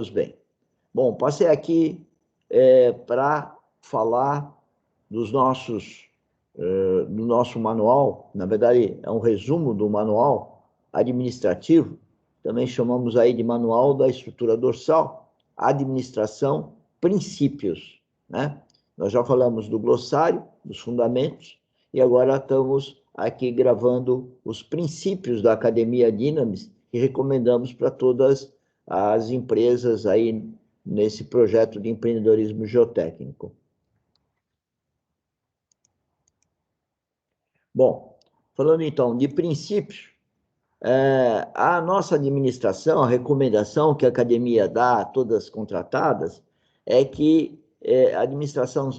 bem. Bom, passei aqui para falar do nosso manual. Na verdade, é um resumo do manual administrativo, também chamamos aí de manual da estrutura dorsal, administração, princípios, né? Nós já falamos do glossário, dos fundamentos, e agora estamos aqui gravando os princípios da Academia Dynamis, que recomendamos para todas as empresas aí nesse projeto de empreendedorismo geotécnico. Bom, falando então de princípios, a nossa administração, a recomendação que a academia dá a todas as contratadas é que a administração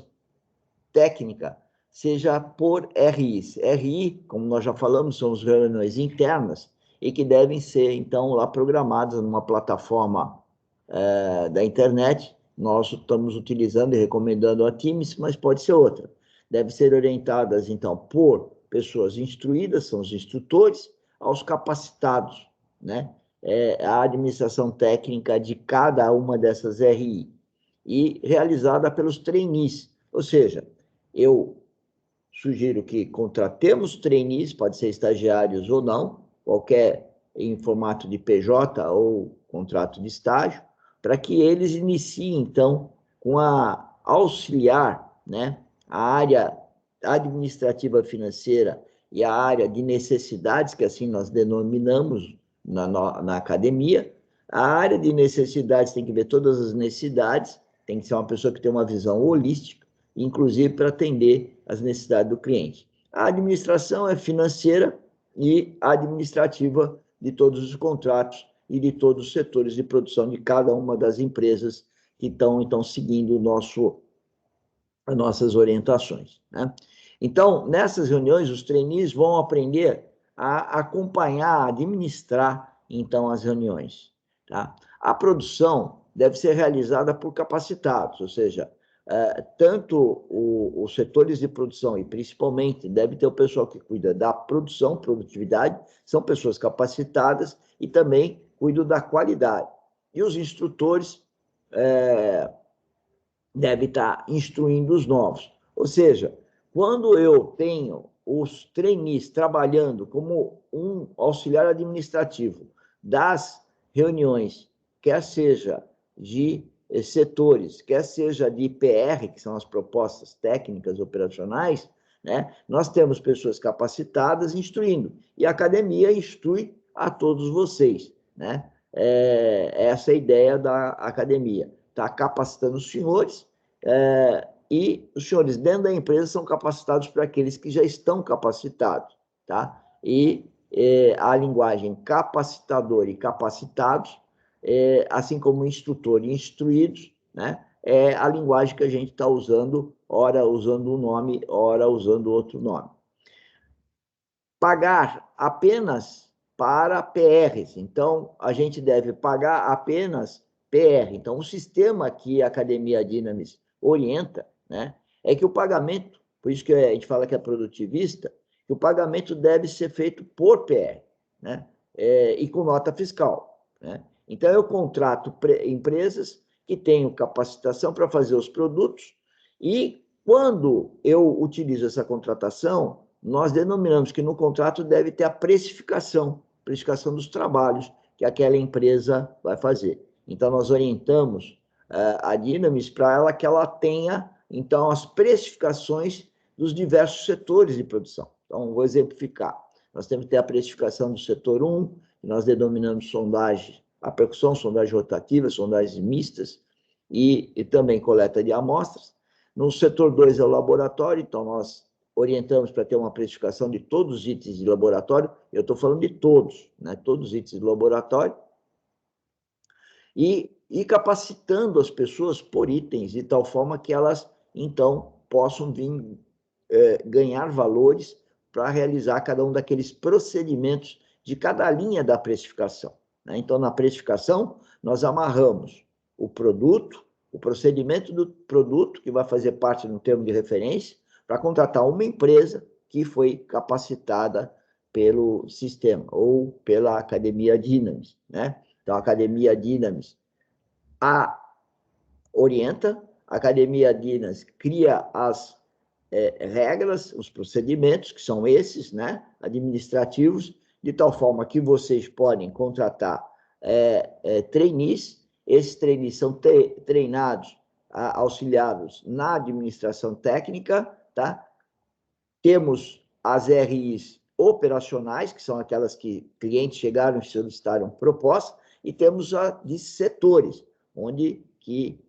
técnica seja por RIs. RI, como nós já falamos, são as reuniões internas e que devem ser, então, lá programadas numa plataforma da internet. Nós estamos utilizando e recomendando a Teams, mas pode ser outra. Devem ser orientadas, então, por pessoas instruídas, são os instrutores, aos capacitados, né? A administração técnica de cada uma dessas RI e realizada pelos trainees, ou seja, eu sugiro que contratemos trainees, pode ser estagiários ou não, qualquer em formato de PJ ou contrato de estágio, para que eles iniciem, então, com a auxiliar, né, a área administrativa financeira e a área de necessidades, que assim nós denominamos na academia. A área de necessidades tem que ver todas as necessidades, tem que ser uma pessoa que tem uma visão holística, inclusive para atender as necessidades do cliente. A administração é financeira e administrativa de todos os contratos e de todos os setores de produção de cada uma das empresas que estão, então, seguindo as nossas orientações, né? Então, nessas reuniões, os trainees vão aprender a acompanhar, a administrar, então, as reuniões, tá? A produção deve ser realizada por capacitados, ou seja, tanto os setores de produção e, principalmente, deve ter o pessoal que cuida da produção, produtividade, são pessoas capacitadas e também cuidam da qualidade. E os instrutores devem estar instruindo os novos. Ou seja, quando eu tenho os trainees trabalhando como um auxiliar administrativo das reuniões, quer seja de setores, quer seja de PR, que são as propostas técnicas operacionais, né? Nós temos pessoas capacitadas instruindo, e a academia instrui a todos vocês, né? Essa é a ideia da academia, está capacitando os senhores, e os senhores dentro da empresa são capacitados para aqueles que já estão capacitados, tá? E a linguagem capacitador e capacitados, assim como instrutor e instruídos, né? É a linguagem que a gente está usando, ora usando um nome, ora usando outro nome. Pagar apenas para PRs. Então, a gente deve pagar apenas PR. Então, o sistema que a Academia Dynamis orienta, né, é que o pagamento, por isso que a gente fala que é produtivista, que o pagamento deve ser feito por PR, né, e com nota fiscal, né? Então, eu contrato empresas que tenham capacitação para fazer os produtos e, quando eu utilizo essa contratação, nós denominamos que no contrato deve ter a precificação dos trabalhos que aquela empresa vai fazer. Então, nós orientamos a Dynamis para que ela tenha, então, as precificações dos diversos setores de produção. Então, vou exemplificar. Nós temos que ter a precificação do setor 1, que nós denominamos sondagem, a percussão, sondagem rotativa, sondagens mistas e também coleta de amostras. No setor 2 é o laboratório, então nós orientamos para ter uma precificação de todos os itens de laboratório, eu estou falando de todos, né? Todos os itens de laboratório, e capacitando as pessoas por itens, de tal forma que elas, então, possam vir ganhar valores para realizar cada um daqueles procedimentos de cada linha da precificação, né? Então, na precificação, nós amarramos o produto, o procedimento do produto, que vai fazer parte de um termo de referência, para contratar uma empresa que foi capacitada pelo sistema ou pela Academia Dynamis, né? Então, a Academia Dynamis orienta, a Academia Dinas cria as regras, os procedimentos, que são esses, né, administrativos, de tal forma que vocês podem contratar trainees, esses trainees são treinados, auxiliados na administração técnica, tá? Temos as RIs operacionais, que são aquelas que clientes chegaram e solicitaram propostas, e temos a de setores, onde que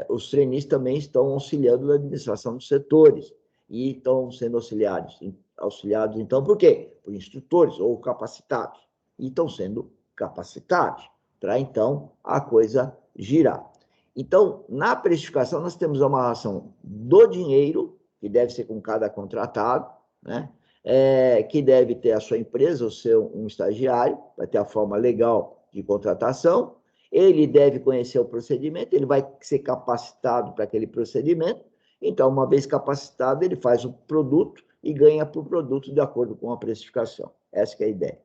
os trainees também estão auxiliando na administração dos setores, e estão sendo auxiliados então, por quê? Por instrutores ou capacitados, e estão sendo capacitados, para então a coisa girar. Então, na precificação, nós temos a amarração do dinheiro, que deve ser com cada contratado, né? Que deve ter a sua empresa, ou ser um estagiário, vai ter a forma legal de contratação, ele deve conhecer o procedimento, ele vai ser capacitado para aquele procedimento, então, uma vez capacitado, ele faz o produto e ganha por produto de acordo com a precificação. Essa que é a ideia.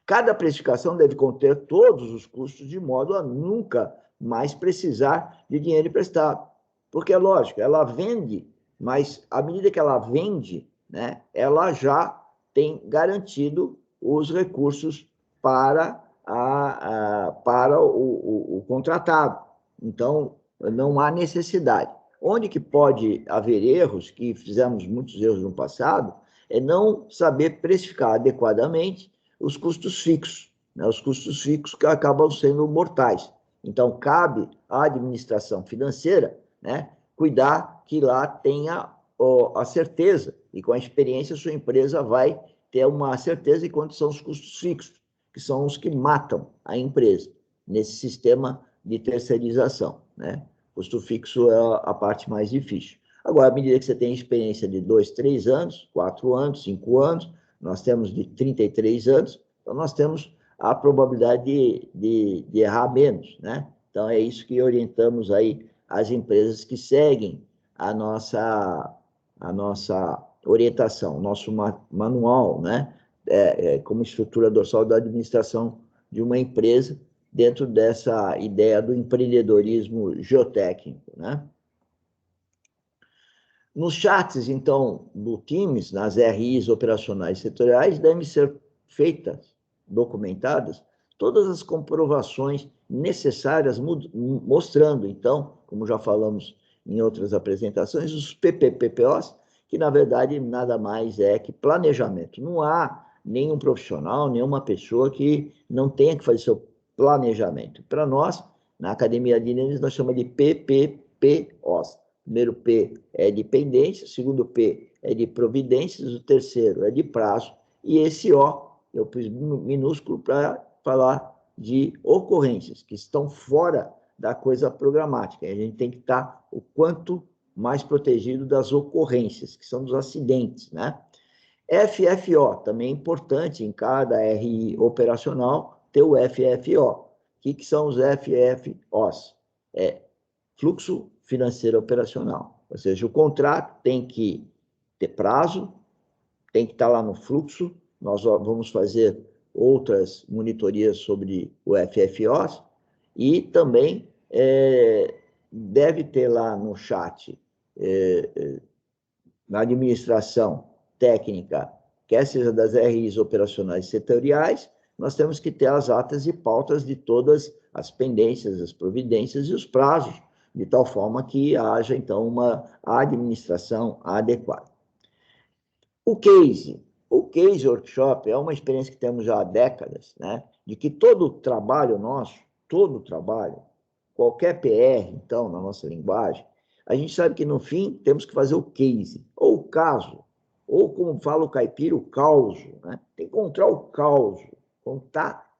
Cada precificação deve conter todos os custos de modo a nunca mais precisar de dinheiro emprestado. Porque é lógico, ela vende, mas à medida que ela vende, né, ela já tem garantido os recursos para o contratado. Então, não há necessidade. Onde que pode haver erros, que fizemos muitos erros no passado, é não saber precificar adequadamente os custos fixos, né? Os custos fixos que acabam sendo mortais. Então, cabe à administração financeira, né, cuidar que lá tenha a certeza, e com a experiência sua empresa vai ter uma certeza de quantos são os custos fixos, que são os que matam a empresa nesse sistema de terceirização, né? Custo fixo é a parte mais difícil. Agora, à medida que você tem experiência de 2, 3 anos, 4 anos, 5 anos, nós temos de 33 anos, então nós temos a probabilidade de errar menos, né? Então, é isso que orientamos aí as empresas que seguem a nossa orientação, nosso manual, né? Como estrutura dorsal da administração de uma empresa, dentro dessa ideia do empreendedorismo geotécnico, né? Nos chats, então, do Teams, nas RIs operacionais setoriais, devem ser feitas, documentadas, todas as comprovações necessárias, mostrando, então, como já falamos em outras apresentações, os PPPPOs, que, na verdade, nada mais é que planejamento. Não há nenhum profissional, nenhuma pessoa que não tenha que fazer seu planejamento. Para nós, na Academia Dinas, nós chamamos de PPPOs. O primeiro P é de pendência, o segundo P é de providências, o terceiro é de prazo, e esse O eu pus minúsculo para falar de ocorrências, que estão fora da coisa programática. A gente tem que estar o quanto mais protegido das ocorrências, que são dos acidentes, né? FFO, também é importante em cada RI operacional ter o FFO. O que são os FFOs? Fluxo financeiro operacional. Ou seja, o contrato tem que ter prazo, tem que estar lá no fluxo. Nós vamos fazer outras monitorias sobre o FFOs e também deve ter lá no chat, na administração técnica, quer seja das RIs operacionais setoriais, nós temos que ter as atas e pautas de todas as pendências, as providências e os prazos, de tal forma que haja, então, uma administração adequada. O case workshop é uma experiência que temos já há décadas, né? De que todo trabalho nosso, qualquer PR, então, na nossa linguagem, a gente sabe que, no fim, temos que fazer o case, ou o caso, ou, como fala o caipira, o causo, né? Tem que encontrar o causo, contar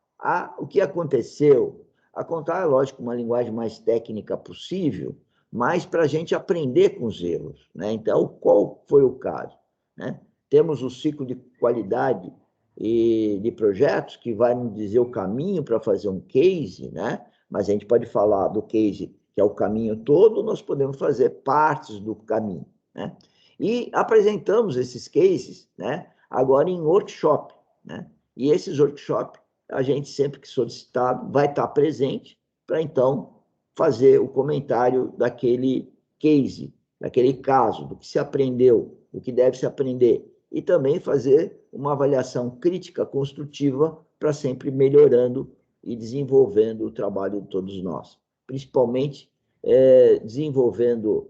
o que aconteceu. A contar, é lógico, uma linguagem mais técnica possível, mas para a gente aprender com os erros, né? Então, qual foi o caso, né? Temos o ciclo de qualidade e de projetos, que vai nos dizer o caminho para fazer um case, né? Mas a gente pode falar do case, que é o caminho todo, nós podemos fazer partes do caminho, né? E apresentamos esses cases, né, agora em workshop, né? E esses workshops, a gente, sempre que solicitado, vai estar presente para, então, fazer o comentário daquele case, daquele caso, do que se aprendeu, do que deve se aprender, e também fazer uma avaliação crítica, construtiva, para sempre melhorando e desenvolvendo o trabalho de todos nós. Principalmente desenvolvendo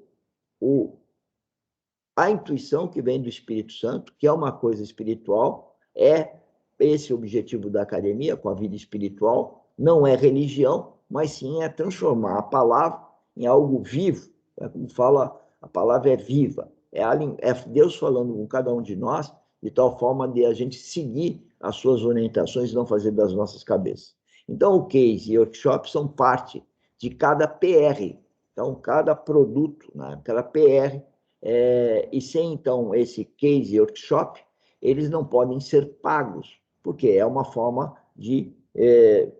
a intuição que vem do Espírito Santo, que é uma coisa espiritual, é esse o objetivo da academia, com a vida espiritual, não é religião, mas sim é transformar a palavra em algo vivo. Como fala, a palavra é viva, é Deus falando com cada um de nós, de tal forma de a gente seguir as suas orientações e não fazer das nossas cabeças. Então, o case e o workshop são parte de cada PR. Então, cada produto, né, cada PR, e sem, então, esse case e workshop, eles não podem ser pagos, porque é uma forma de,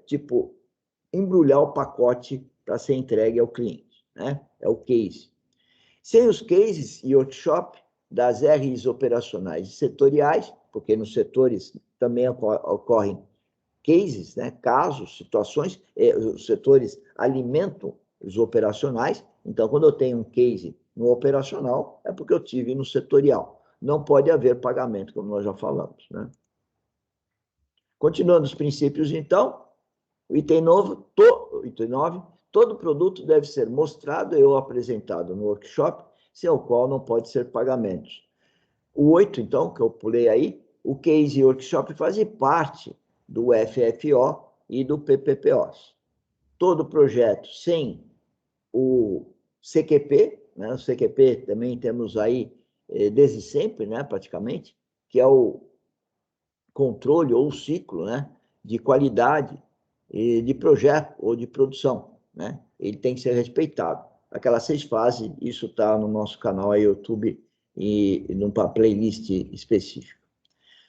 tipo, embrulhar o pacote para ser entregue ao cliente, né? É o case. Sem os cases e workshop das RIs operacionais e setoriais, porque nos setores também ocorrem cases, né? Casos, situações, os setores alimentam os operacionais, então, quando eu tenho um case no operacional, é porque eu tive no setorial. Não pode haver pagamento, como nós já falamos, né? Continuando os princípios, então, o item 9, todo produto deve ser mostrado ou apresentado no workshop, sem o qual não pode ser pagamentos. O 8, então, que eu pulei aí, o case e workshop fazem parte do FFO e do PPPOs. Todo projeto sem o CQP, né? O CQP também temos aí desde sempre, né, praticamente, que é o controle ou ciclo, né, de qualidade de projeto ou de produção, né? Ele tem que ser respeitado. Aquelas 6 fases, isso está no nosso canal aí, YouTube, e numa playlist específica.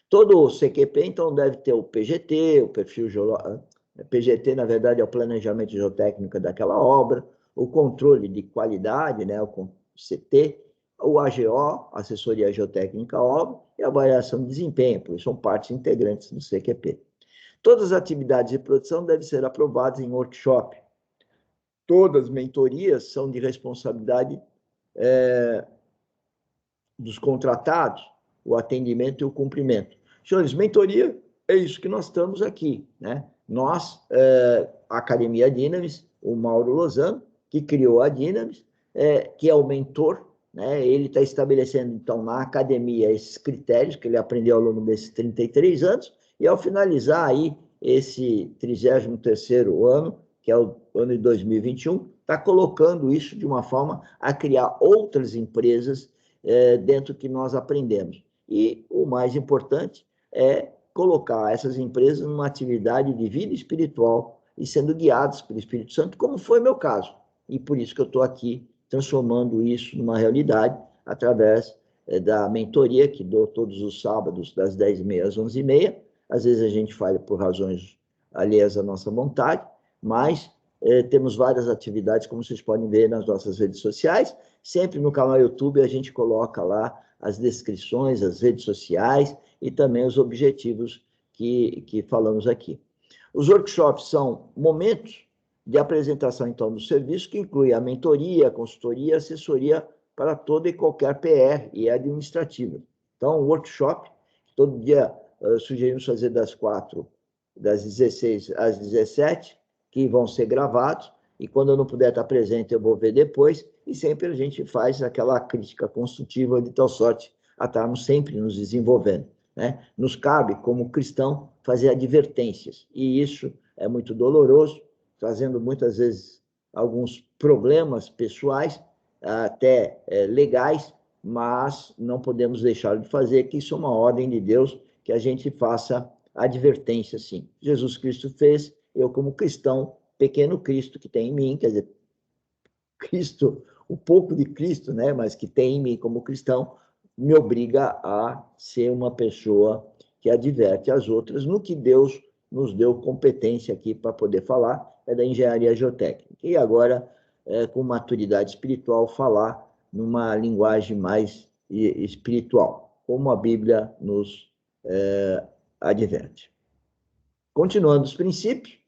Todo o CQP, então, deve ter o PGT, o perfil geológico. PGT, na verdade, é o planejamento geotécnico daquela obra, o controle de qualidade, né, o CT, o AGO, assessoria geotécnica à obra, e a avaliação de desempenho, porque são partes integrantes do CQP. Todas as atividades de produção devem ser aprovadas em workshop. Todas as mentorias são de responsabilidade dos contratados, o atendimento e o cumprimento. Senhores, mentoria é isso que nós estamos aqui, né? Nós, a Academia Dynamis, o Mauro Lozano, que criou a Dynamis, que é o mentor, né? Ele está estabelecendo, então, na academia esses critérios que ele aprendeu ao longo desses 33 anos, e ao finalizar aí esse 33º ano, que é o ano de 2021, está colocando isso de uma forma a criar outras empresas dentro do que nós aprendemos. E o mais importante é colocar essas empresas numa atividade de vida espiritual e sendo guiadas pelo Espírito Santo, como foi meu caso. E por isso que eu estou aqui transformando isso numa realidade através da mentoria que dou todos os sábados, das 10h30 às 11h30. Às vezes a gente falha por razões alheias à nossa vontade, mas temos várias atividades, como vocês podem ver nas nossas redes sociais. Sempre no canal YouTube a gente coloca lá as descrições, as redes sociais e também os objetivos que falamos aqui. Os workshops são momentos de apresentação, então, do serviço, que inclui a mentoria, a consultoria, a assessoria para toda e qualquer PR e administrativa. Então, o workshop, todo dia sugerimos fazer das 16 às 17, que vão ser gravados, e quando eu não puder estar presente, eu vou ver depois, e sempre a gente faz aquela crítica construtiva de tal sorte a estarmos sempre nos desenvolvendo, né? Nos cabe, como cristão, fazer advertências, e isso é muito doloroso, trazendo muitas vezes alguns problemas pessoais, até legais, mas não podemos deixar de fazer, que isso é uma ordem de Deus, que a gente faça advertência, sim. Jesus Cristo fez, eu como cristão, pequeno Cristo que tem em mim, quer dizer, Cristo, um pouco de Cristo, né, mas que tem em mim como cristão, me obriga a ser uma pessoa que adverte as outras no que Deus nos deu competência aqui para poder falar, é da engenharia geotécnica. E agora, com maturidade espiritual, falar numa linguagem mais espiritual, como a Bíblia nos adverte. Continuando os princípios,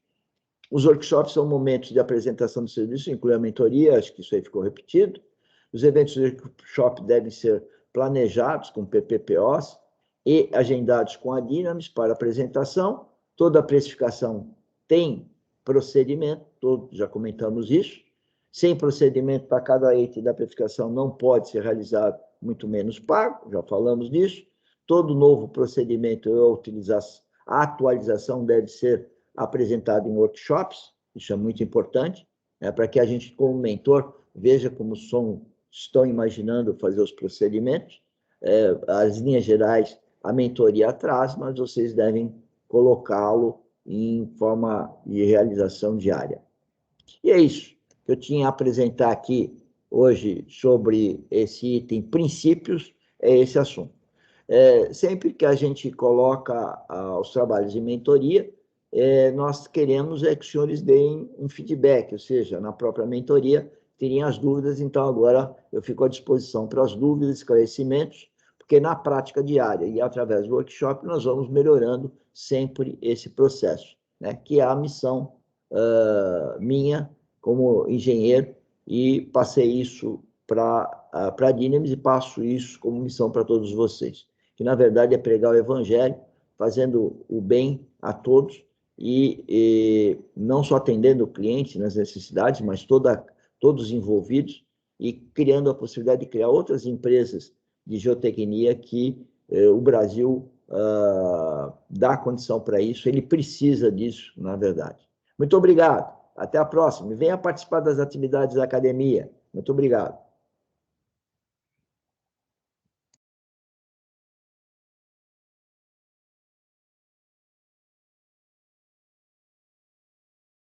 os workshops são momentos de apresentação do serviço, inclui a mentoria, acho que isso aí ficou repetido. Os eventos de workshop devem ser planejados com PPPOs e agendados com a Dynamis para apresentação. Toda a precificação tem procedimento, já comentamos isso. Sem procedimento para cada item da precificação não pode ser realizado, muito menos pago, já falamos disso. Todo novo procedimento ou a atualização deve ser apresentado em workshops, isso é muito importante, para que a gente, como mentor, veja como estão imaginando fazer os procedimentos. As linhas gerais, a mentoria traz, mas vocês devem colocá-lo em forma de realização diária. E é isso que eu tinha a apresentar aqui hoje sobre esse item princípios, é esse assunto. Sempre que a gente coloca os trabalhos de mentoria, nós queremos que os senhores deem um feedback, ou seja, na própria mentoria, terem as dúvidas, então agora eu fico à disposição para as dúvidas, esclarecimentos, porque na prática diária e através do workshop nós vamos melhorando sempre esse processo, né, que é a missão minha como engenheiro, e passei isso para a Dynamis e passo isso como missão para todos vocês, que na verdade é pregar o evangelho, fazendo o bem a todos, e não só atendendo o cliente nas necessidades, mas todos os envolvidos, e criando a possibilidade de criar outras empresas de geotecnia que o Brasil dá condição para isso, ele precisa disso, na verdade. Muito obrigado, até a próxima, e venha participar das atividades da academia. Muito obrigado.